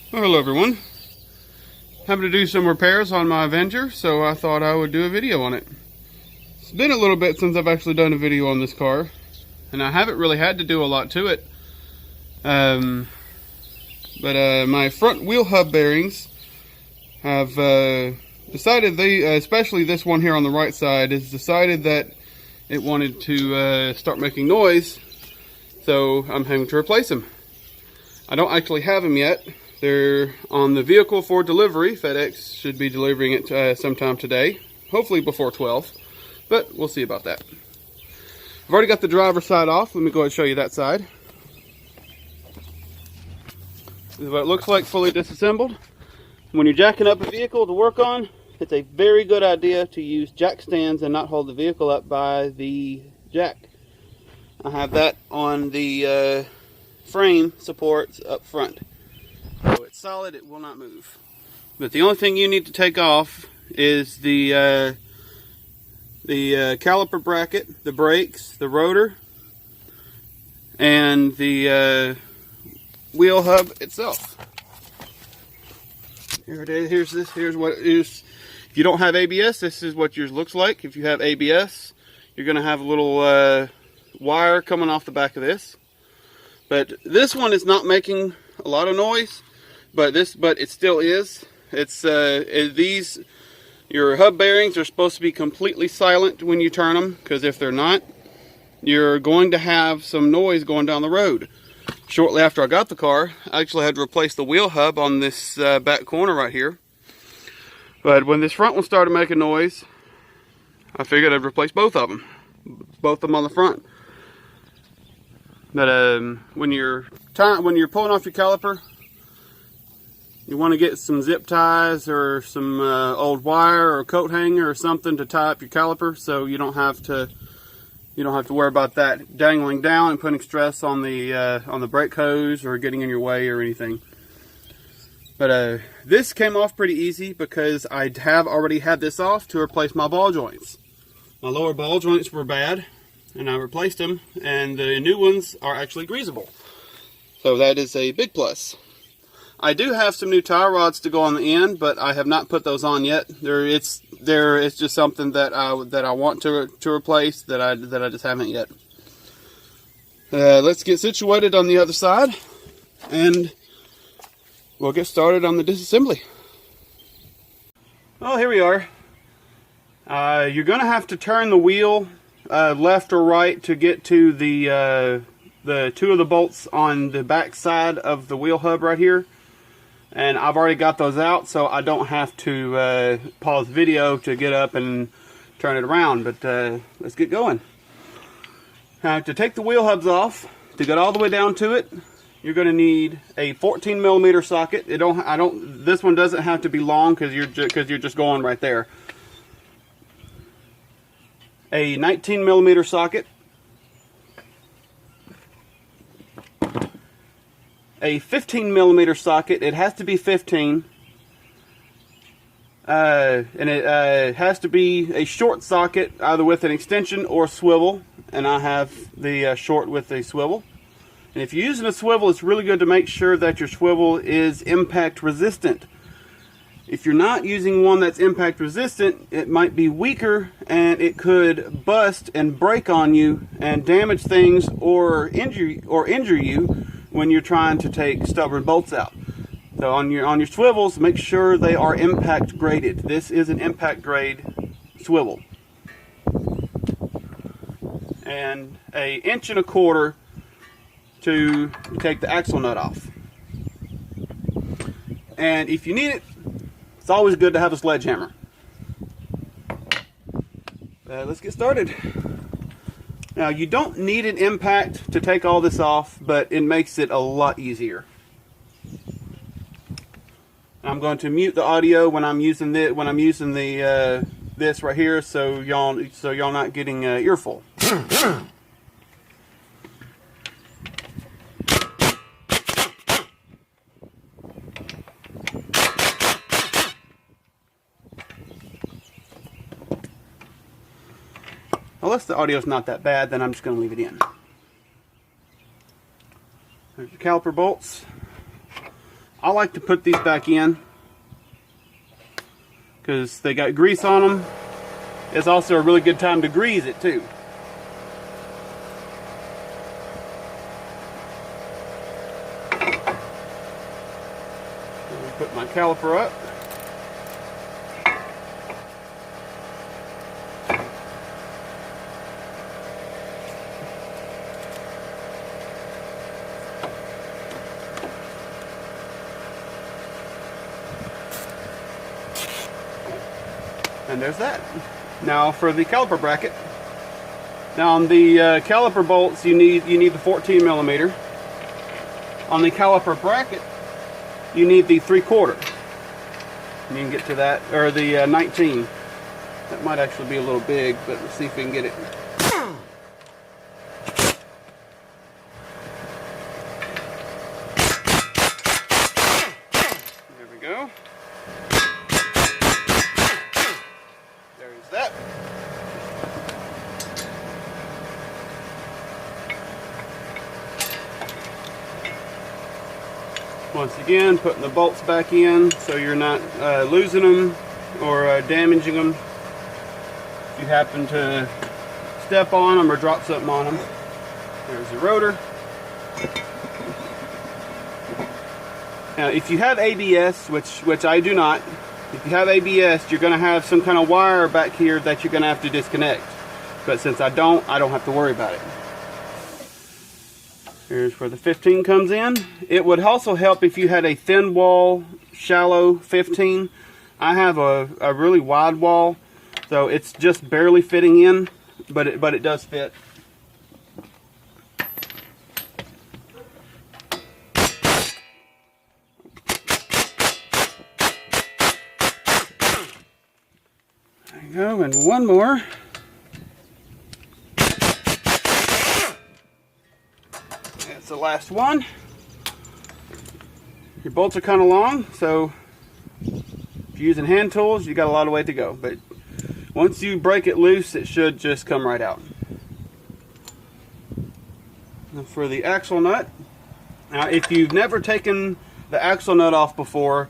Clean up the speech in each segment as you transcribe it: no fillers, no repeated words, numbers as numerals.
Well, hello everyone. Having to do some repairs on my Avenger, so I thought I would do a video on it. It's been a little bit since I've actually done a video on this car, and I haven't really had to do a lot to it. My front wheel hub bearings have decided especially this one here on the right side, has decided that it wanted to start making noise, so I'm having to replace them. I don't actually have them yet. They're on the vehicle for delivery. FedEx should be delivering it sometime today, hopefully before 12, but we'll see about that. I've already got the driver's side off. Let me go ahead and show you that side. This is what it looks like fully disassembled. When you're jacking up a vehicle to work on, it's a very good idea to use jack stands and not hold the vehicle up by the jack. I have that on the frame supports up front. So it's solid, it will not move. But the only thing you need to take off is the caliper bracket, the brakes, the rotor, and the wheel hub itself. Here it is. Here's what it is. If you don't have ABS, this is what yours looks like. If you have ABS, you're going to have a little wire coming off the back of this. But this one is not making a lot of noise. But it still is. Your hub bearings are supposed to be completely silent when you turn them, because if they're not, you're going to have some noise going down the road. Shortly after I got the car, I actually had to replace the wheel hub on this back corner right here. But when this front one started making noise, I figured I'd replace both of them on the front. But when you're pulling off your caliper, you want to get some zip ties or some old wire or coat hanger or something to tie up your caliper, so you don't have to worry about that dangling down and putting stress on the brake hose or getting in your way or anything. But this came off pretty easy because I have already had this off to replace my ball joints. My lower ball joints were bad, and I replaced them, and the new ones are actually greasable. So that is a big plus. I do have some new tie rods to go on the end, but I have not put those on yet. It's just something that I want to replace that I just haven't yet. Let's get situated on the other side, and we'll get started on the disassembly. Well, here we are. You're going to have to turn the wheel left or right to get to the two of the bolts on the back side of the wheel hub right here. And I've already got those out, so I don't have to pause the video to get up and turn it around. But let's get going. Now, to take the wheel hubs off, to get all the way down to it, you're going to need a 14mm socket. This one doesn't have to be long because you're just going right there. A 19mm socket. A 15mm socket. It has to be 15, and it has to be a short socket, either with an extension or swivel, and I have the short with a swivel. And if you're using a swivel, it's really good to make sure that your swivel is impact resistant. If you're not using one that's impact resistant, it might be weaker and it could bust and break on you and damage things or injure you when you're trying to take stubborn bolts out. So on your swivels, make sure they are impact graded. This is an impact grade swivel. And an 1.25 inches to take the axle nut off. And if you need it, it's always good to have a sledgehammer. Let's get started. Now, you don't need an impact to take all this off, but it makes it a lot easier. I'm going to mute the audio when I'm using this right here, so y'all not getting an earful. Unless the audio is not that bad, then I'm just going to leave it in. There's your caliper bolts. I like to put these back in because they got grease on them. It's also a really good time to grease it too. Put my caliper up. And there's that. Now for the caliper bracket. Now on the caliper bolts, you need the 14 millimeter. On the caliper bracket, you need the 3/4. You can get to that, or the 19. That might actually be a little big, but let's see if we can get it. There we go. There's that. Once again, putting the bolts back in so you're not losing them or damaging them if you happen to step on them or drop something on them. There's the rotor. Now, if you have ABS, which I do not, if you have ABS, you're going to have some kind of wire back here that you're going to have to disconnect. But since I don't have to worry about it. Here's where the 15 comes in. It would also help if you had a thin wall, shallow 15. I have a really wide wall, so it's just barely fitting in, but it does fit. There you go, and one more. That's the last one. Your bolts are kind of long, so if you're using hand tools, you got a lot of way to go. But once you break it loose, it should just come right out. Now for the axle nut. Now, if you've never taken the axle nut off before,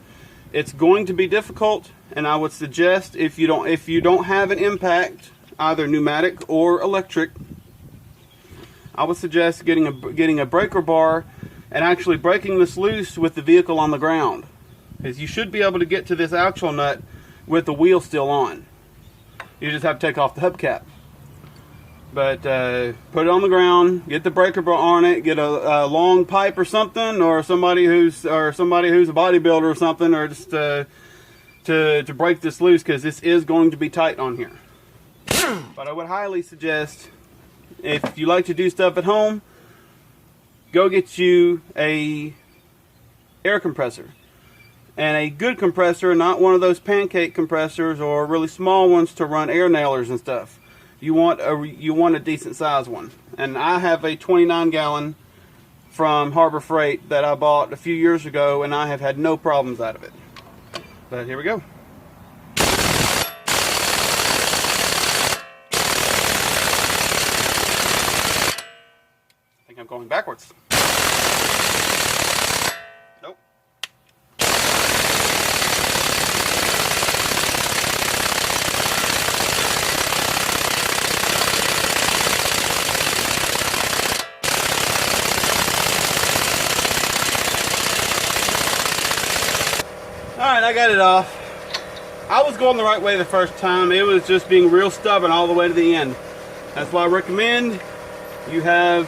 it's going to be difficult, and I would suggest if you don't have an impact, either pneumatic or electric, I would suggest getting a breaker bar and actually breaking this loose with the vehicle on the ground, because you should be able to get to this axle nut with the wheel still on. You just have to take off the hubcap. But put it on the ground, get the breaker bar on it, get a long pipe or something, or somebody who's a bodybuilder or something, or just to break this loose, because this is going to be tight on here. But I would highly suggest, if you like to do stuff at home, go get you a air compressor. And a good compressor, not one of those pancake compressors or really small ones to run air nailers and stuff. You want a decent size one. And I have a 29-gallon from Harbor Freight that I bought a few years ago, and I have had no problems out of it. But here we go. I'm going backwards. Nope. Alright, I got it off. I was going the right way the first time. It was just being real stubborn all the way to the end. That's why I recommend you have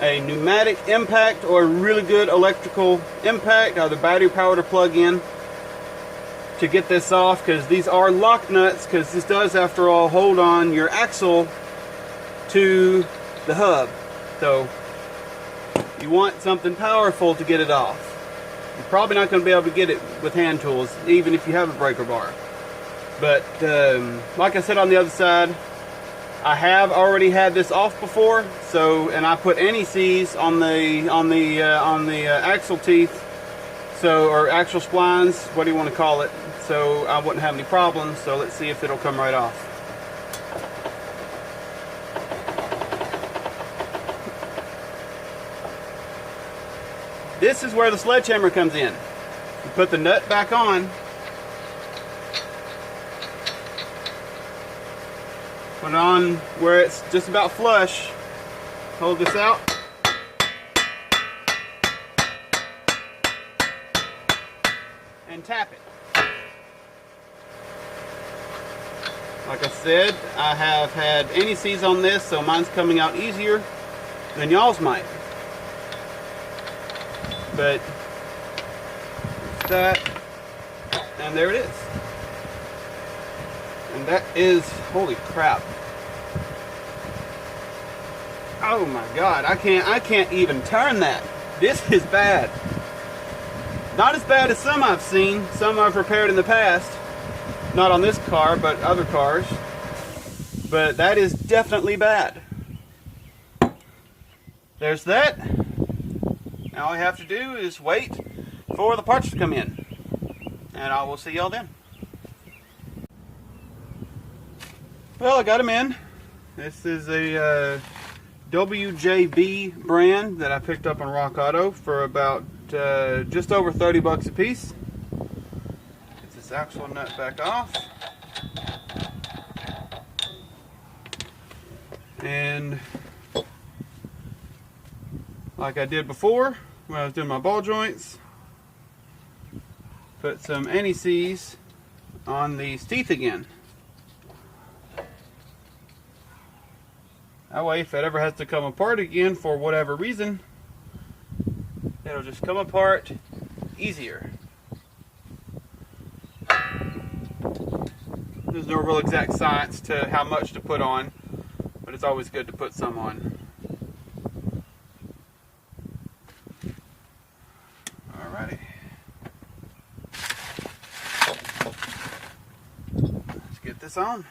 a pneumatic impact or a really good electrical impact, either battery powered or plug-in, to get this off, because these are lock nuts, because this does, after all, hold on your axle to the hub. So you want something powerful to get it off. You're probably not going to be able to get it with hand tools, even if you have a breaker bar. But like I said on the other side, I have already had this off before, and I put anti-seize on the axle teeth, or axle splines, what do you want to call it, so I wouldn't have any problems. So let's see if it'll come right off. This is where the sledgehammer comes in. You put the nut back on. Put it on where it's just about flush. Hold this out. And tap it. Like I said, I have had anti-seize on this, so mine's coming out easier than y'all's might. But it's that, and there it is. And that is, holy crap. Oh my God, I can't even turn that. This is bad. Not as bad as some I've seen, some I've repaired in the past. Not on this car, but other cars. But that is definitely bad. There's that. Now all I have to do is wait for the parts to come in. And I will see y'all then. Well, I got them in. This is a WJB brand that I picked up on Rock Auto for about just over 30 bucks a piece. Get this axle nut back off. And like I did before when I was doing my ball joints, put some anti-seize on these teeth again. That way, if it ever has to come apart again for whatever reason, it'll just come apart easier. There's no real exact science to how much to put on, but it's always good to put some on. Alrighty. Let's get this on.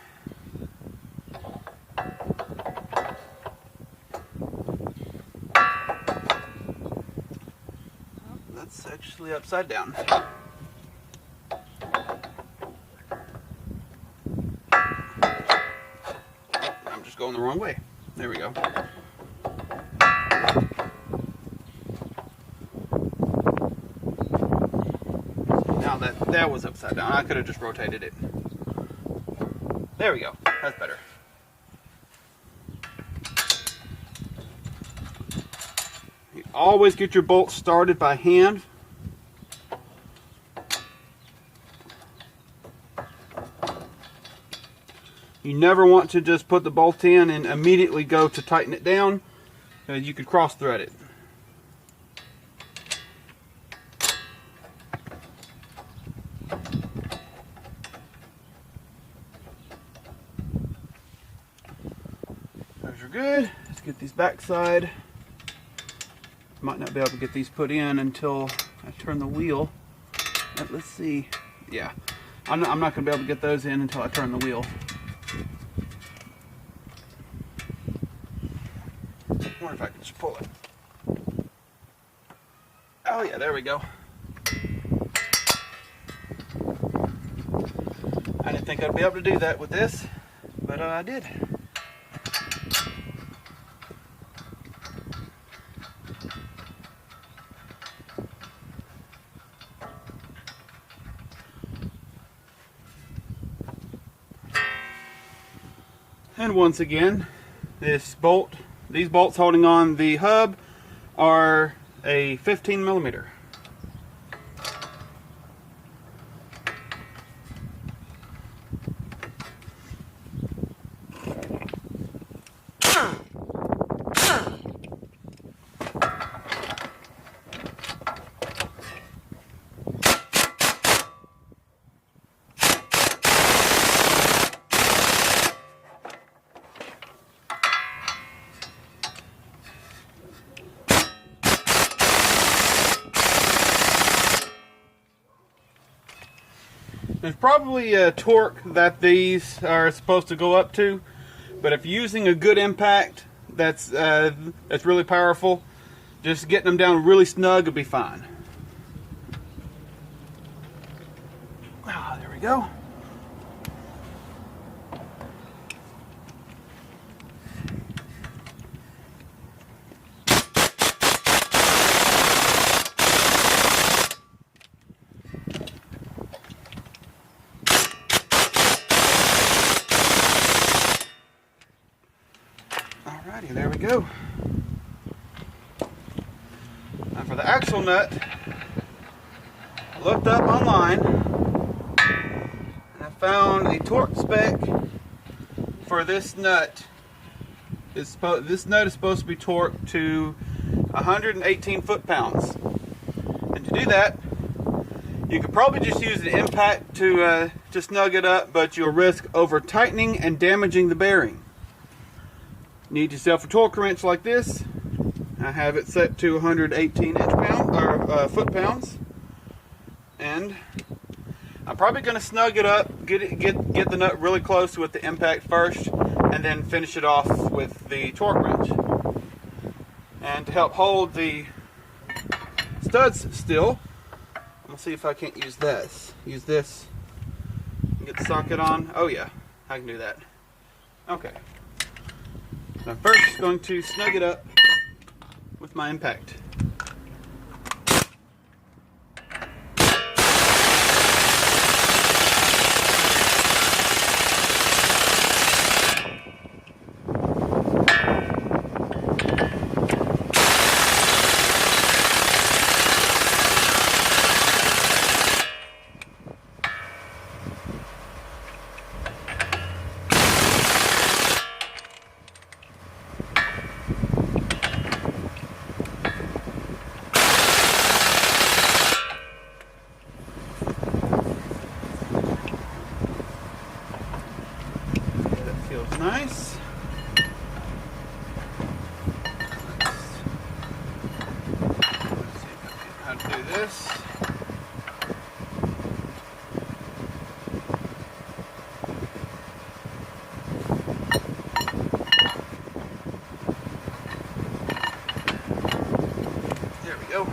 That's actually upside down. I'm just going the wrong way. There we go. Now that was upside down. I could have just rotated it. There we go. That's better. You always get your bolts started by hand. You never want to just put the bolt in and immediately go to tighten it down, because you could cross thread it. Those are good. Let's get these backside. Might not be able to get these put in until I turn the wheel. But let's see. Yeah, I'm not going to be able to get those in until I turn the wheel. I wonder if I can just pull it. Oh yeah, there we go. I didn't think I'd be able to do that with this, but I did. And once again, these bolts holding on the hub are a 15 millimeter. There's probably a torque that these are supposed to go up to, but if you're using a good impact that's really powerful, just getting them down really snug will be fine. Ah, there we go. go. Now for the axle nut, I looked up online and I found a torque spec for this nut. This nut is supposed to be torqued to 118 foot-pounds. And to do that, you could probably just use an impact to snug it up, but you'll risk over tightening and damaging the bearing. You need yourself a torque wrench like this. I have it set to 118 foot-pounds, and I'm probably going to snug it up, get the nut really close with the impact first, and then finish it off with the torque wrench. And to help hold the studs still, I'm going to see if I can't use this. Use this and get the socket on. Oh yeah, I can do that. Okay. So I'm first going to snug it up with my impact. Nice. Let's see how to do this. There we go.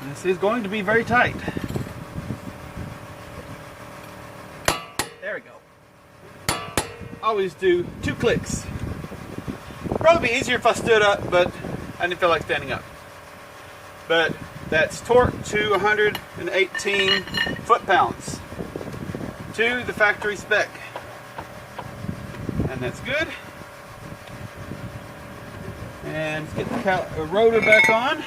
This is going to be very tight. There we go. Always do 2 clicks. Probably be easier if I stood up, but I didn't feel like standing up. But that's torqued to 118 foot-pounds to the factory spec. And that's good. And let's get the rotor back on.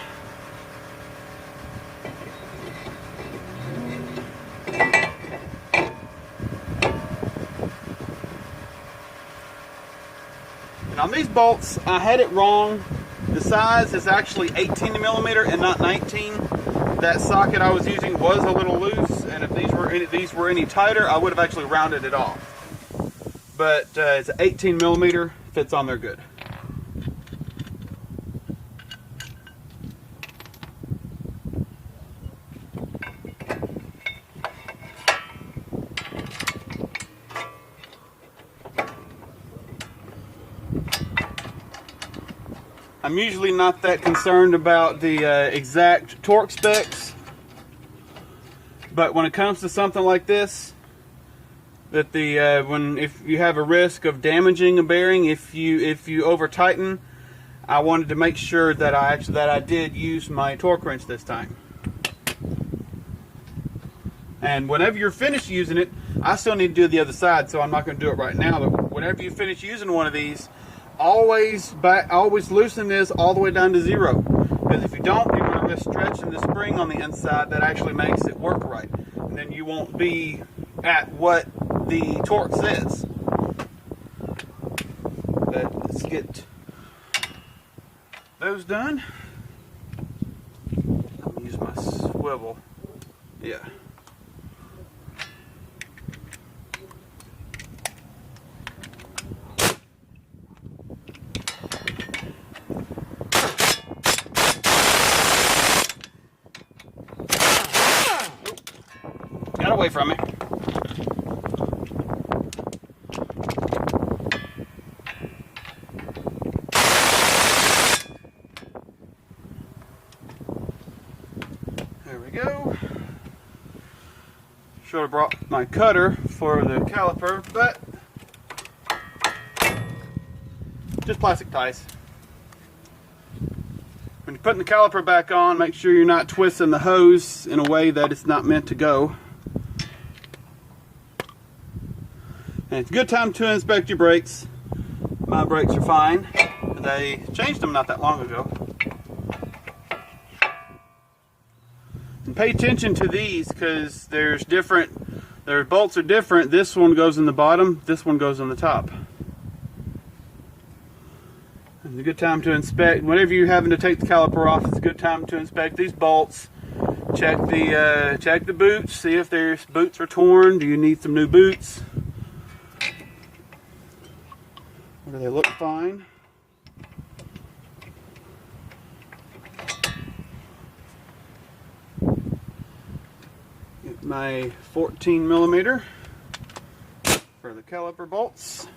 On these bolts, I had it wrong. The size is actually 18 millimeter and not 19. That socket I was using was a little loose, and if these were any tighter, I would have actually rounded it off. But it's 18 millimeter, fits on there good. I'm usually not that concerned about the exact torque specs, but when it comes to something like this, that if you have a risk of damaging a bearing if you over tighten, I wanted to make sure that I did use my torque wrench this time. And whenever you're finished using it, I still need to do the other side, so I'm not going to do it right now. But whenever you finish using one of these, always loosen this all the way down to 0, because if you don't, you're going to risk stretching the spring on the inside that actually makes it work right, and then you won't be at what the torque says. But let's get those done. I'll use my swivel. Yeah. Got away from me. There we go. Should have brought my cutter for the caliper, but just plastic ties. When you're putting the caliper back on, make sure you're not twisting the hose in a way that it's not meant to go. And it's a good time to inspect your brakes. My brakes are fine. They changed them not that long ago. And pay attention to these because their bolts are different. This one goes in the bottom, this one goes on the top. It's a good time to inspect. Whenever you're having to take the caliper off, it's a good time to inspect these bolts. Check the boots, see if their boots are torn. Do you need some new boots? Or do they look fine? Get my 14mm for the caliper bolts.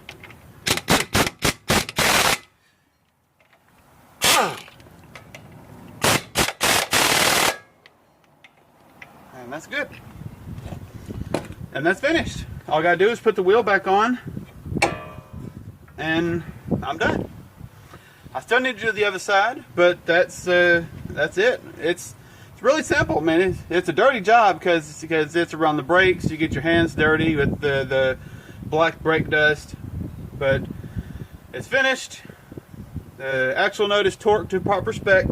And that's good. And that's finished. All I gotta do is put the wheel back on and I'm done. I still need to do the other side, but that's it. It's really simple, man. It's a dirty job because it's around the brakes. You get your hands dirty with the black brake dust, but it's finished. The axle nut is torqued to proper spec,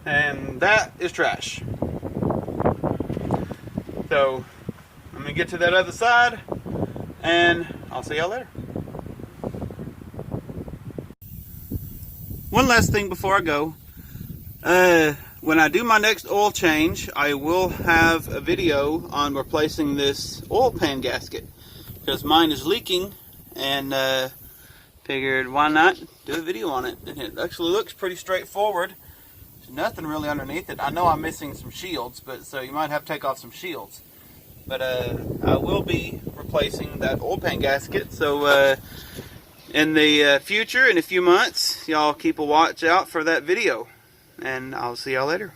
and that is trash. So I'm gonna get to that other side, and I'll see y'all later. One last thing before I go. When I do my next oil change, I will have a video on replacing this oil pan gasket because mine is leaking, and figured why not do a video on it. And it actually looks pretty straightforward. There's nothing really underneath it. I know I'm missing some shields, but so you might have to take off some shields. But I will be replacing that oil pan gasket. So in the future, in a few months, y'all keep a watch out for that video. And I'll see y'all later.